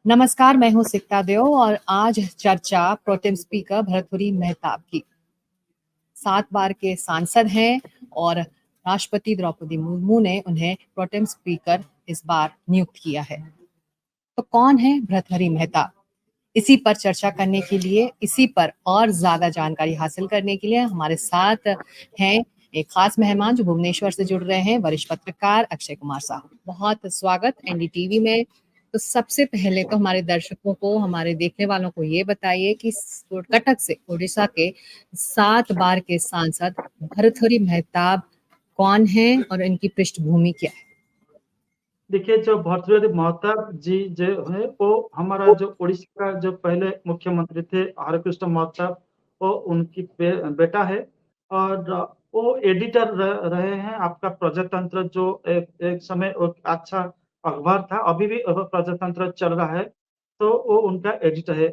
नमस्कार, मैं हूँ सिकता देव और आज चर्चा प्रोटेम स्पीकर भर्तृहरि मेहताब की। 7 बार के सांसद हैं और राष्ट्रपति द्रौपदी मुर्मू ने उन्हें प्रोटेम स्पीकर इस बार नियुक्त किया है। तो कौन है भर्तृहरि मेहताब? इसी पर चर्चा करने के लिए, इसी पर और ज्यादा जानकारी हासिल करने के लिए हमारे साथ हैं एक खास मेहमान जो भुवनेश्वर से जुड़ रहे हैं, वरिष्ठ पत्रकार अक्षय कुमार साहू। बहुत स्वागत एनडीटीवी में। तो सबसे पहले तो हमारे दर्शकों को, हमारे देखने वालों को ये बताइए कि कटक से उड़ीसा के 7 बार के सांसद भर्तृहरि मेहताब कौन हैं और इनकी पृष्ठभूमि क्या है? देखिए, जो भर्तृहरि मेहताब जी जो है वो हमारा जो उड़ीसा का जो पहले मुख्यमंत्री थे हरिकृष्ण मेहताब, वो उनकी बेटा है। और वो एडिटर रहे हैं आपका प्रजातंत्र, जो एक समय एक अच्छा अखबार था, अभी भी प्रजातंत्र चल रहा है, तो वो उनका एडिटर है।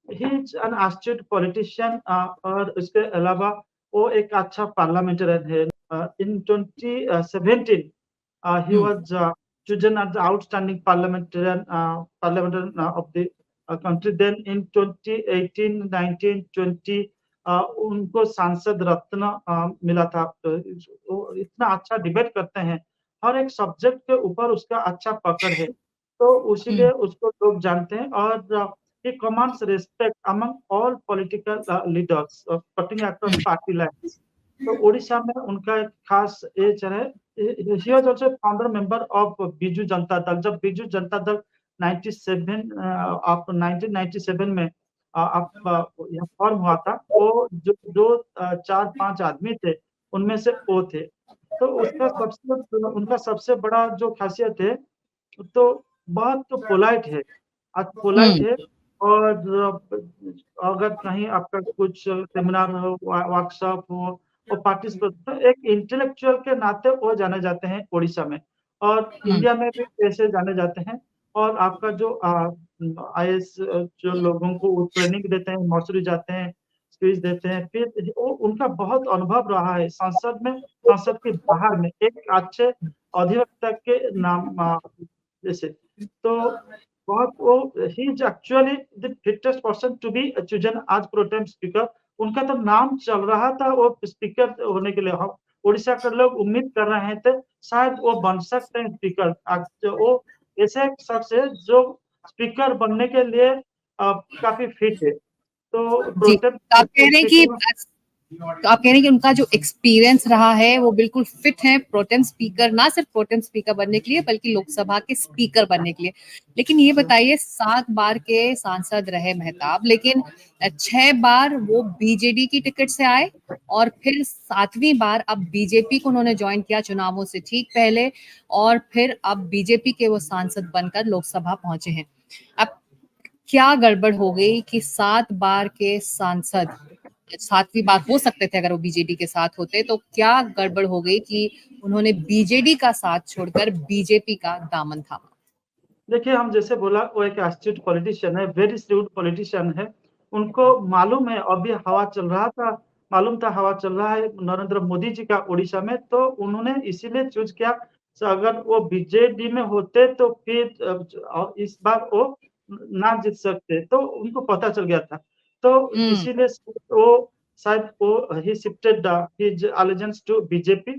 ही इज एन एस्टूट पॉलिटिशियन, और इसके अलावा वो एक अच्छा पार्लियामेंटेरियन है। इन 2017 he hmm. was chosen as the outstanding parliamentarian of the country. Then in 2018, 19, 20 उनको सांसद रत्न मिला था। वो इतना अच्छा डिबेट करते हैं, हर एक सब्जेक्ट के ऊपर उसका अच्छा पकड़ है, तो उसीलिए उसको लोग जानते हैं। और he commands respect among all political leaders, cutting across party lines. तो ओडिशा में उनका एक खास एज है। He was also founder member of Biju Janata Dal. जब बीजू जनता दल 97 आप 1997 में आप यह फॉर्म हुआ था, वो जो 4-5 आदमी थे, उनमें से वो थे। तो उनका सबसे बड़ा जो खासियत है, तो बहुत तो पोलाइट है, पोलाइट हम्म। है। और अगर कहीं आपका कुछ सेमिनार हो, वर्कशॉप हो, वो पार्टिसिपेट, तो एक इंटेलेक्चुअल के नाते वो जाने जाते हैं उड़ीसा में, और हम्म। इंडिया में भी ऐसे जाने जाते हैं। और आपका जो आईएएस जो लोगों को ट्रेनिंग देते हैं, मसूरी जाते हैं, स्पीच देते हैं, फिर वो उनका बहुत अनुभव रहा है संसद में, संसद के बाहर में एक अच्छे अधिवक्ता के नाम जैसे। तो बहुत वो ही is actually the fittest person to be chosen आज प्रोटेम स्पीकर। उनका तो नाम चल रहा था वो स्पीकर होने के लिए। हम उड़ीसा के लोग उम्मीद कर रहे थे शायद वो बन सकते हैं स्पीकर। वो ऐसे एक शख्स है जो स्पीकर बनने के लिए काफी फिट है। तो जी, प्रोटेम तो आप कह रहे हैं कि स्पीकर। उनका जो एक्सपीरियंस रहा है वो बिल्कुल फिट है प्रोटेम स्पीकर, ना सिर्फ प्रोटेम स्पीकर बनने के लिए बल्कि लोकसभा के स्पीकर बनने के लिए। लेकिन ये बताइए, 7 बार के सांसद रहे मेहताब, लेकिन 6 बार वो बीजेडी की टिकट से आए और फिर 7वीं बार अब बीजेपी को उन्होंने ज्वाइन किया चुनावों से ठीक पहले, और फिर अब बीजेपी के वो सांसद बनकर लोकसभा पहुंचे हैं। अब क्या गड़बड़ हो गई कि 7 बार के सांसद 7वीं बार हो सकते थे अगर वो बीजेडी के साथ होते, तो क्या गड़बड़ हो गई कि उन्होंने बीजेडी का साथ छोड़कर बीजेपी का दामन थामा? देखिए, हम जैसे बोला, वो एक एस्टूट पॉलिटिशियन है, वेरी श्रूड पॉलिटिशियन है। उनको मालूम है अभी हवा चल रहा था, मालूम था हवा चल रहा है नरेंद्र मोदी जी का उड़ीसा में, तो उन्होंने इसीलिए चूज किया। अगर वो बीजेडी में होते तो फिर इस बार वो ना जीत सकते, तो उनको पता चल गया था। तो हम्म। इसीलिए वो शायद वो ही shifted his allegiance to BJP.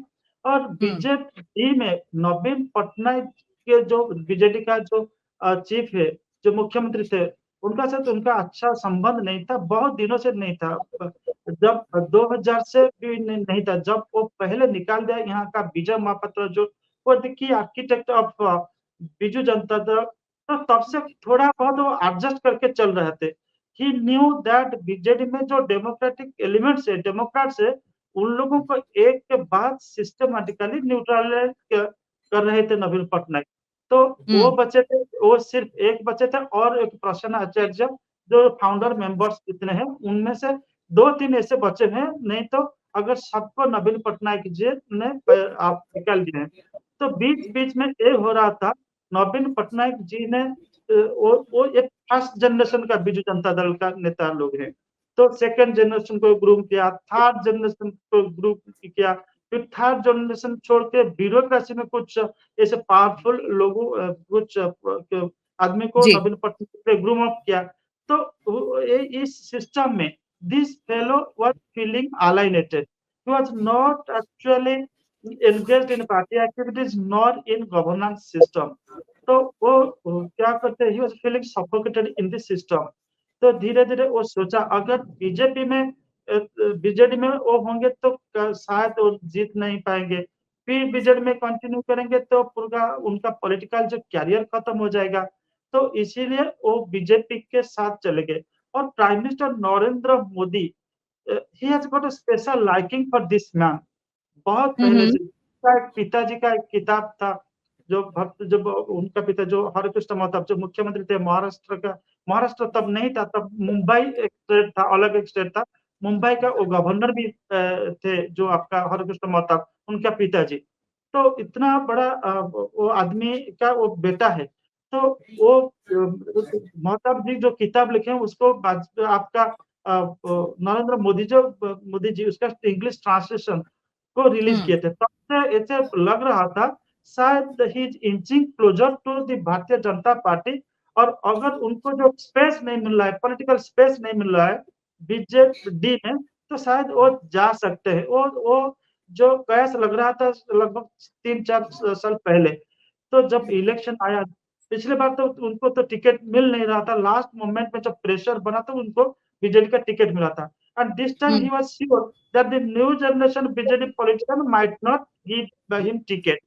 और हम्म। बीजेपी में नवीन पटनायक के जो बीजेडी का जो चीफ है, जो मुख्यमंत्री थे, उनका साथ उनका अच्छा संबंध नहीं था, बहुत दिनों से नहीं था। जब 2000 से भी नहीं था, जब वो पहले निकाल दिया यहाँ का विजय महापात्र, जो वो देखिए आर्किटेक्ट ऑफ बीजू जनता दल, तो तब से थोड़ा बहुत वो एडजस्ट करके चल रहे थे। ही न्यू दैट बीजेडी में जो डेमोक्रेटिक एलिमेंट्स है, डेमोक्रेट्स है, उन लोगों को एक के बाद सिस्टमैटिकली न्यूट्रलाइज कर रहे थे नवीन पटनायक। तो वो हम्म। बचे थे, वो सिर्फ एक बचे थे, और एक प्रसन्न आचार्य जो फाउंडर मेंबर्स जितने हैं उनमें से 2-3 ऐसे बचे हैं, नहीं तो अगर सबको नवीन पटनायक जी ने आप निकाल दिए हैं। तो बीच बीच में ये हो रहा था, नवीन पटनायक जी ने वो एक फर्स्ट जनरेशन का बीजू जनता दल का नेता लोग हैं, तो सेकंड जनरेशन को ग्रुप किया, थर्ड जनरेशन को ग्रुप किया, फिर थर्ड जनरेशन छोड़ के ब्यूरोक्रेसी में कुछ ऐसे पावरफुल लोगों कुछ आदमी को जी। नवीन पटनायक ने ग्रूम अप किया। तो इस सिस्टम में this fellow was feeling alienated. He was not actually engaged in party activities nor in governance system. तो वो क्या करते हैं, he was feeling suffocated in this system. तो धीरे-धीरे वो सोचा अगर बीजेपी में बीजेडी में वो होंगे तो शायद वो जीत नहीं पाएँगे। फिर बीजेडी में कंटिन्यू करेंगे तो पूरा उनका पॉलिटिकल जो करियर खत्म हो जाएगा। तो इसीलिए वो बीजेपी के साथ चले गए और prime minister Narendra Modi he has got a special liking for this man. बहुत हुँ, पहले हुँ। से उसका एक पिताजी का एक किताब था, जो भक्त जब उनका पिता जो हरिकृष्ण महताब जो मुख्यमंत्री थे महाराष्ट्र का, महाराष्ट्र तब नहीं था, तब मुंबई एक स्टेट था, अलग एक स्टेट था। मुंबई का वो गवर्नर भी थे जो आपका हरिकृष्ण महताब, उनका पिताजी। तो इतना बड़ा वो आदमी का वो बेटा है। तो वो महताब जी जो किताब लिखे हैं उसको आपका नरेंद्र मोदी जो मोदी जी उसका इंग्लिश ट्रांसलेशन को रिलीज़ हुँ, किए थे। तब से ऐसे लग रहा था शायद he is inching closer to the Bharatiya Janata party और अगर उनको जो स्पेस नहीं मिल रहा है, पॉलिटिकल स्पेस नहीं मिल रहा है बीजेडी में, तो शायद वो जा सकते हैं। वो जो कयास लग रहा था लगभग 3-4 साल पहले। तो जब इलेक्शन आया, पिछली बार तो उनको तो टिकट मिल नहीं रहा था, लास्ट मोमेंट में जब प्रेशर बना तो उनको बीजेडी का टिकट मिला था। And this time hmm, he was sure that the new generation BJD politician might not give him ticket.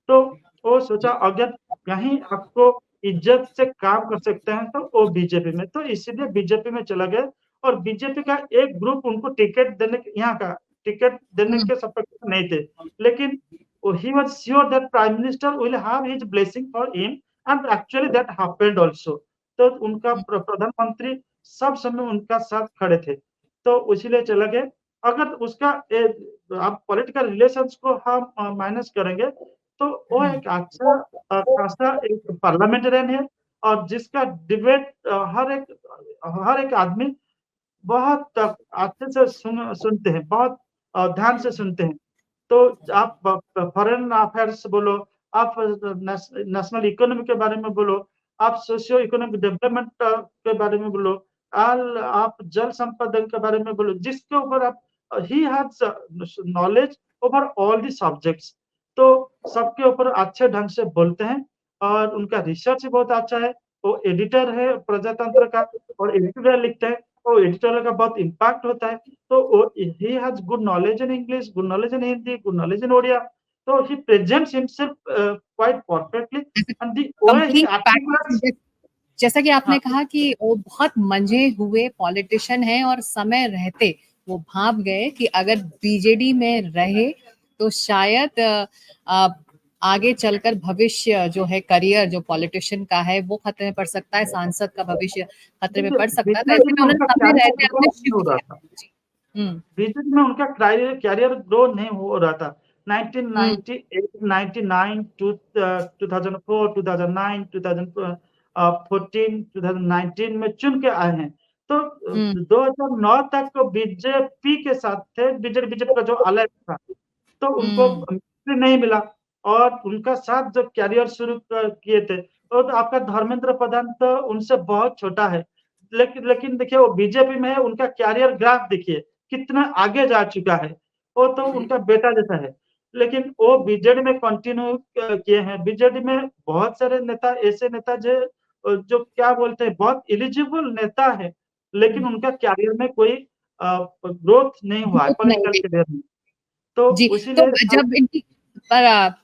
तो वो सोचा अगर कहीं आपको इज्जत से काम कर सकते हैं तो वो बीजेपी में, तो इसीलिए बीजेपी में चला गया और बीजेपी का एक ग्रुप उनको टिकट देने के यहाँ का टिकट देने हुँ, के सपोर्ट में नहीं थे। लेकिन he was sure that prime minister will have his blessing for him and actually that happened also. तो उनका हुँ, प्रधानमंत्री सब समय उनका साथ खड़े थे। तो इसीलिए चला गया। अगर उसका आप पॉलिटिकल रिलेशंस को हम माइनस करेंगे, तो वो हुँ, एक अच्छा खासा एक पार्लियामेंटेरियन है और जिसका डिबेट हर एक आदमी बहुत अच्छे से सुनते हैं, बहुत ध्यान से सुनते हैं। तो आप फॉरेन अफेयर्स बोलो, आप नेशनल इकोनॉमी के बारे में बोलो, आप सोशियो इकोनॉमिक डेवलपमेंट के बारे में बोलो, आप जल संपादन के बारे में बोलो, जिसके ऊपर आप he has knowledge over all the subjects. तो सबके ऊपर अच्छे ढंग से बोलते हैं और उनका रिसर्च भी बहुत अच्छा है। वो एडिटर है प्रजातंत्र का और एडिटोरियल लिखते हैं, तो एडिटोरियल का बहुत इम्पैक्ट होता है। So he has good knowledge in English, good knowledge in Hindi, good knowledge in Odia. So he presents himself quite perfectly, ऐसे and the way he complete package articulates. जैसा कि आपने हाँ, कहा कि वो बहुत मंझे हुए पॉलिटिशियन हैं और समय रहते वो भाप गए कि अगर बीजेडी में रहे तो शायद आगे चलकर भविष्य जो है करियर जो पॉलिटिशियन का है वो खतरे में पड़ सकता है, सांसद का भविष्य खतरे में देखिए पड़ सकता है, तो बीजेडी ऐसे में में उन्होंने उनका समय कैरियर रहते ग्रो आपने नहीं हो शिफ्ट रहा किया। था। जी। हुँ, बीजेडी में उनका कैरियर ग्रो नहीं हो रहा था। हुँ, 1998, 99 टू 2004, 2009, 14, 2019 में चुन के आए हैं। तो हुँ, 2009 तक बीजेपी के साथ थे, बीजेपी का जो अलायंस था। तो उनको हुँ, मित्र नहीं मिला और उनका साथ जो करियर शुरू किए थे, तो आपका धर्मेंद्र प्रधान तो उनसे बहुत छोटा है। लेकिन देखिए वो बीजेपी में है, उनका करियर ग्राफ देखिए, कितना आगे जा चुका है। वो तो उनका बेटा जैसा है। लेकिन वो बीजेडी में कंटिन्यू किए हैं। बीजेडी में बहुत सारे नेता ऐसे नेता जो क्या बोलते हैं बहुत एलिजिबल नेता है, लेकिन हुँ, उनका करियर में कोई ग्रोथ नहीं हुआ है ग्रोथ नहीं पॉलिटिकल देखी। करियर में। तो जी, तो इसीलिए जब इनकी पर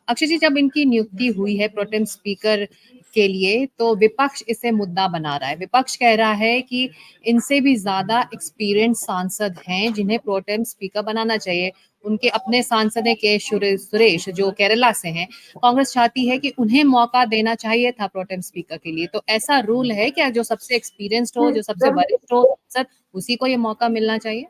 अक्षय जी जब इनकी नियुक्ति हुई है प्रोटेम स्पीकर के लिए तो विपक्ष इसे मुद्दा बना रहा है। विपक्ष कह रहा है कि इनसे भी ज़्यादा एक्सपीरियंस सांसद हैं जिन्हें प्रोटेम स्पीकर बनाना चाहिए। उनके अपने सांसद हैं के सुरेश जो केरला से हैं। कांग्रेस चाहती है कि उन्हें मौका देना चाहिए था प्रोटेम स्पीकर के लिए। तो ऐसा रूल है क्या जो सबसे एक्सपीरियंस्ड हो, जो सबसे देयर वरिष्ठ हो सांसद उसी को ये मौका मिलना चाहिए?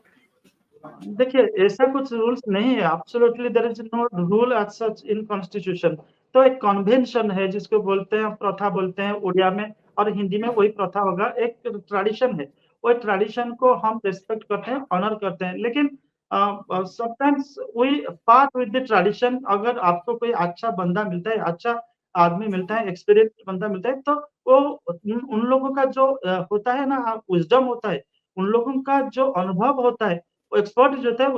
देखिए, ऐसा कुछ रूल्स नहीं है, absolutely there is no rule as such in constitution. तो एक कन्वेंशन है जिसको बोलते हैं प्रथा बोलते हैं उड़िया में और हिंदी में वही प्रथा होगा, एक ट्रेडिशन है। वो ट्रेडिशन को हम रिस्पेक्ट करते हैं, ऑनर करते हैं। लेकिन sometimes we part with the tradition अगर आपको कोई अच्छा बंदा मिलता है, अच्छा आदमी मिलता है, एक्सपीरियंस्ड बंदा मिलता है, तो वो उन लोगों का जो होता है ना विज़डम होता है, उन लोगों का जो अनुभव होता है, वो एक्सपर्ट जो होता है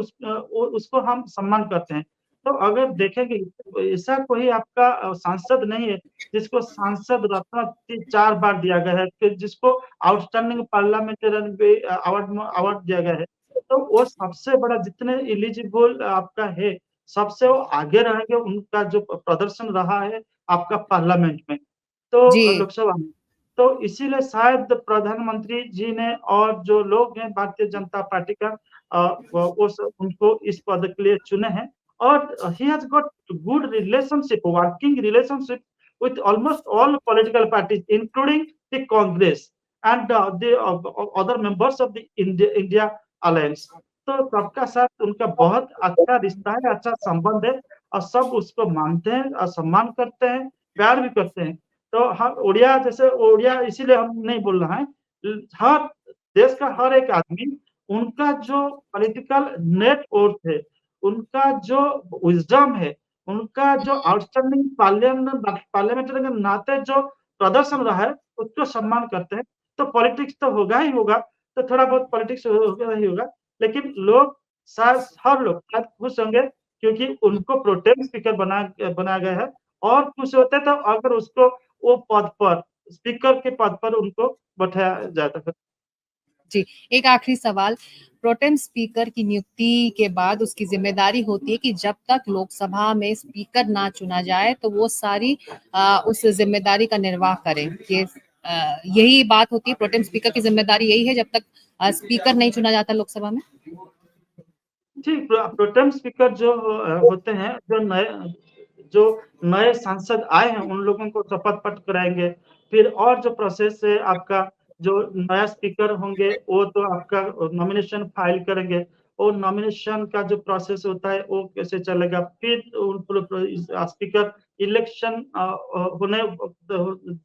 उसको हम सम्मान करते हैं। तो अगर देखेंगे ऐसा कोई आपका सांसद नहीं है, जिसको सांसद रत्न 4 बार दिया गया है, फिर जिसको आउटस्टैंडिंग पार्लियामेंटेरियन भी अवार्ड दिया गया है। तो वो सबसे बड़ा जितने एलिजिबल आपका है, सबसे वो आगे रहेंगे, उनका जो प्रदर्शन रहा है आपका पार्लियामेंट में, तो जी, लोकसभा में। तो इसीलिए शायद प्रधानमंत्री जी ने और जो लोग हैं भारतीय जनता पार्टी का वो उनको इस पद के लिए चुने हैं और he has got good relationship, working relationship with almost all political parties, including the Congress and the other members of the India Alliance. तो सबका साथ उनका बहुत अच्छा रिश्ता है, अच्छा संबंध है और सब उसको मानते हैं और सम्मान करते हैं, प्यार भी करते हैं। तो हम ओडिया जैसे ओडिया इसीलिए हम नहीं बोल रहे हैं, हर देश का हर एक आदमी उनका जो पॉलिटिकल नेटवर्क है, उनका जो विज़डम है, उनका जो आउटस्टैंडिंग पार्लियामेंटेरी के नाते जो प्रदर्शन रहा है, उसको सम्मान करते हैं। तो पॉलिटिक्स तो होगा ही होगा, तो थोड़ा बहुत पॉलिटिक्स होगा ही होगा, लेकिन लोग शायद हर लोग शायद खुश होंगे क्योंकि उनको प्रोटेम स्पीकर बनाया गया है और खुश होते तो अगर उसको वो पद पर स्पीकर के पद पर उनको बैठाया जाता था। जी। एक आखिरी सवाल, प्रोटेम स्पीकर की नियुक्ति के बाद उसकी ज़िम्मेदारी होती है कि जब तक लोकसभा में स्पीकर ना चुना जाए, तो वो सारी उस ज़िम्मेदारी का निर्वाह करें। यही बात होती है, प्रोटेम स्पीकर की ज़िम्मेदारी यही है जब तक स्पीकर नहीं चुना जाता लोकसभा में? जी, प्रोटेम स्पीकर जो होते हैं, जो नए सांसद आए हैं, उन लोगों को शपथ पत्र कराएँगे। फिर और जो प्रोसेस है आपका, जो नया स्पीकर होंगे, वो तो आपका नॉमिनेशन फाइल करेंगे। वो नॉमिनेशन का जो प्रोसेस होता है, वो कैसे चलेगा? फिर उन स्पीकर इलेक्शन होने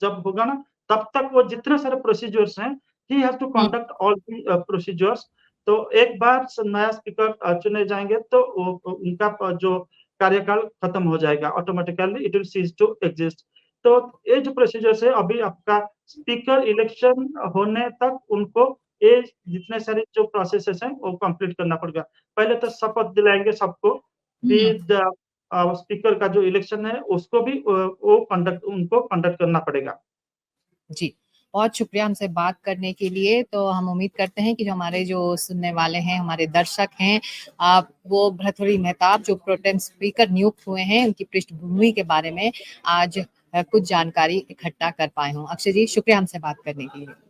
जब होगा ना, तब तक वो जितने सारे प्रोसीजर्स हैं, he has to hmm, conduct all the procedures. तो एक बार नया स्पीकर चुने जाएँगे तो वो उनका जो कार्यकाल खत्म हो जाएगा, automatically it will cease to exist. तो ये जो प्रोसीजर्स है अभी आपका स्पीकर इलेक्शन होने तक उनको ये जितने सारे जो प्रोसेसेस हैं वो कंप्लीट करना पड़ेगा। पहले तो शपथ दिलाएँगे सबको, हुँ। फिर स्पीकर का जो इलेक्शन है उसको भी वो उनको कंडक्ट करना पड़ेगा। जी, बहुत शुक्रिया हमसे बात करने के लिए। तो हम उम्मीद करते हैं कि जो हमारे जो सुनने वाले हैं, हमारे दर्शक हैं वो भर्तृहरि मेहताब जो प्रोटेम स्पीकर नियुक्त हुए हैं, उनकी पृष्ठभूमि के बारे में आज कुछ जानकारी इकट्ठा कर पाए हों। अक्षय जी, शुक्रिया हमसे बात करने के लिए।